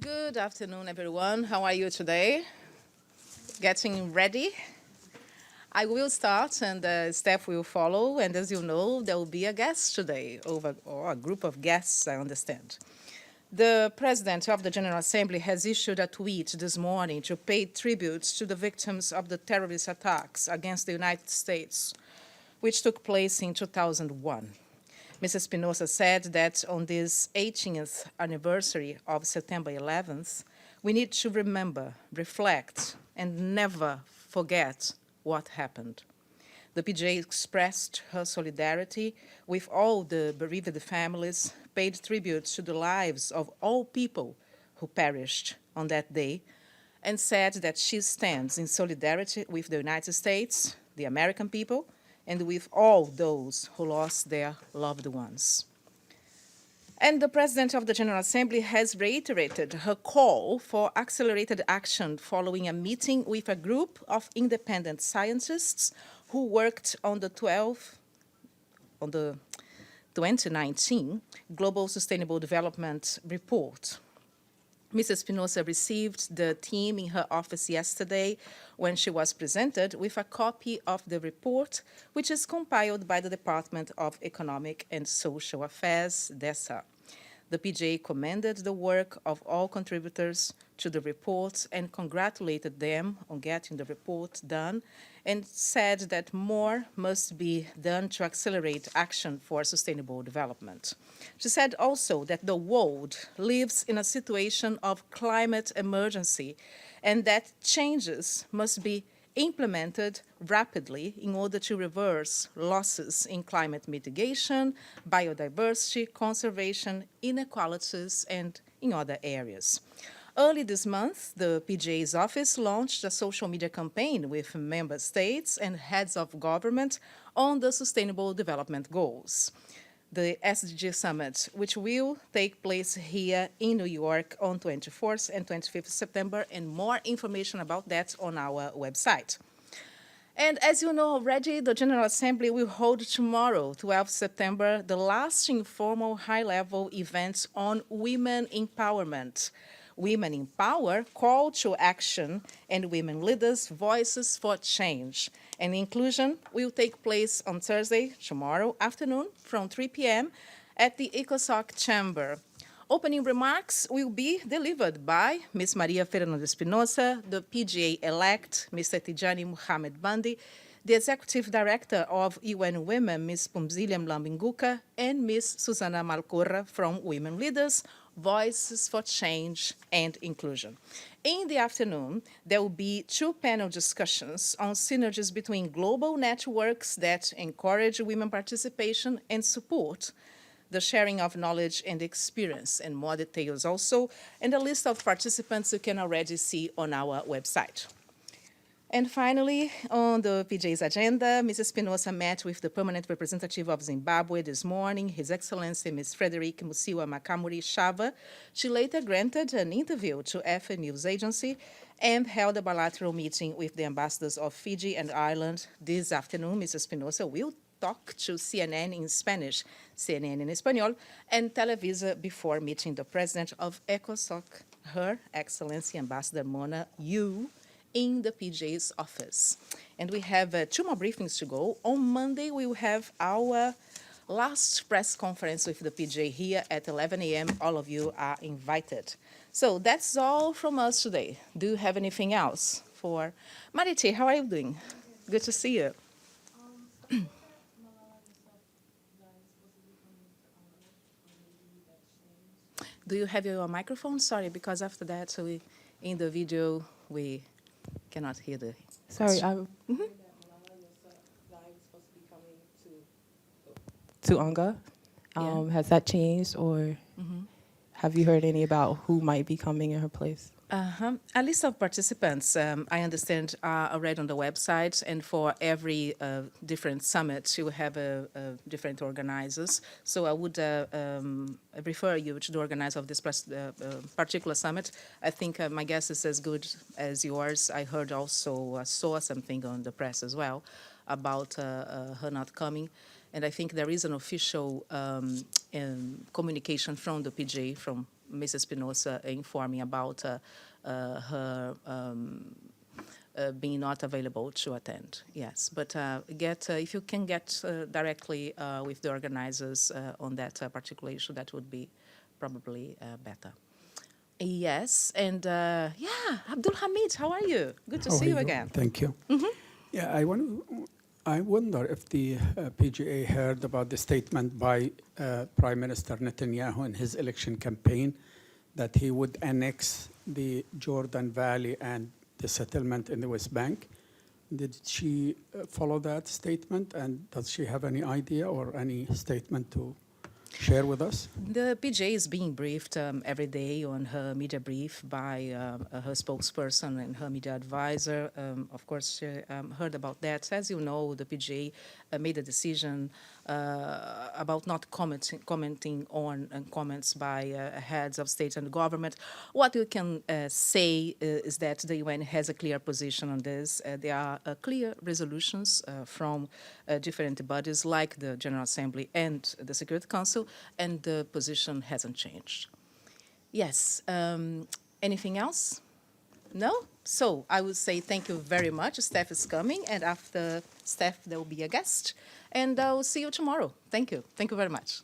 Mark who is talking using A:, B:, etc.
A: Good afternoon, everyone. How are you today? Getting ready? I will start, and the staff will follow. And as you know, there will be a guest today, or a group of guests, I understand. The President of the General Assembly has issued a tweet this morning to pay tribute to the victims of the terrorist attacks against the United States, which took place in 2001. Mrs. Espinosa said that on this 18th anniversary of September 11th, we need to remember, reflect, and never forget what happened. The PJ expressed her solidarity with all the bereaved families, paid tribute to the lives of all people who perished on that day, and said that she stands in solidarity with the United States, the American people, and with all those who lost their loved ones. And the President of the General Assembly has reiterated her call for accelerated action following a meeting with a group of independent scientists who worked on the 2019 Global Sustainable Development Report. Mrs. Espinosa received the team in her office yesterday when she was presented with a copy of the report, which is compiled by the Department of Economic and Social Affairs, DESA. The PJ commended the work of all contributors to the report and congratulated them on getting the report done, and said that more must be done to accelerate action for sustainable development. She said also that the world lives in a situation of climate emergency and that changes must be implemented rapidly in order to reverse losses in climate mitigation, biodiversity, conservation, inequalities, and in other areas. Early this month, the PJ's office launched a social media campaign with member states and heads of government on the Sustainable Development Goals. The SDG Summit, which will take place here in New York on 24th and 25th September, and more information about that on our website. And as you know already, the General Assembly will hold tomorrow, 12 September, the last informal high-level event on women empowerment. Women in Power, Call to Action, and Women Leaders, Voices for Change. And inclusion will take place on Thursday, tomorrow afternoon, from 3 p.m. at the ECOSOC Chamber. Opening remarks will be delivered by Ms. Maria Fernanda Espinosa, the PGA-elect, Mr. Tijani Muhammad Bandi, the Executive Director of UN Women, Ms. Pumzilia Mlambinguka, and Ms. Susana Malcorra from Women Leaders, Voices for Change and Inclusion. In the afternoon, there will be two panel discussions on synergies between global networks that encourage women participation and support the sharing of knowledge and experience, and more details also, and a list of participants you can already see on our website. And finally, on the PJ's agenda, Mrs. Espinosa met with the permanent representative of Zimbabwe this morning, His Excellency Ms. Frederick Musiwa Makamuri Shava. She later granted an interview to EFE News Agency and held a bilateral meeting with the ambassadors of Fiji and Ireland. This afternoon, Mrs. Espinosa will talk to CNN in Spanish, CNN in Espanol, and Televisa before meeting the president of ECOSOC, Her Excellency Ambassador Mona Yu, in the PJ's office. And we have two more briefings to go. On Monday, we will have our last press conference with the PJ here at 11 a.m. All of you are invited. So that's all from us today. Do you have anything else for Mariti? How are you doing? Good to see you. Do you have your microphone? Sorry, because after that, in the video, we cannot hear the
B: Sorry, to Unga.
A: Yeah.
B: Has that changed, or have you heard any about who might be coming in her place?
A: A list of participants, I understand, are already on the website, and for every different summit, you have different organizers. So I would refer you to the organizer of this particular summit. I think my guess is as good as yours. I heard also, saw something on the press as well about her not coming. And I think there is an official communication from the PJ, from Mrs. Espinosa informing about her being not available to attend. Yes, but if you can get directly with the organizers on that particular issue, that would be probably better. Yes, and Abdul Hamid, how are you? Good to
C: How
A: see
C: are
A: you again.
C: Thank you. Yeah, I wonder if the PGA heard about the statement by Prime Minister Netanyahu in his election campaign that he would annex the Jordan Valley and the settlement in the West Bank. Did she follow that statement, and does she have any idea or any statement to share with us?
A: The PJ is being briefed every day on her media brief by her spokesperson and her media advisor. Of course, she heard about that. As you know, the PJ made a decision about not commenting on comments by heads of state and government. What we can say is that the UN has a clear position on this. There are clear resolutions from different bodies like the General Assembly and the Security Council, and the position hasn't changed. Yes. Anything else? No? So I would say thank you very much. Steph is coming, and after Steph, there will be a guest. And I'll see you tomorrow. Thank you. Thank you very much.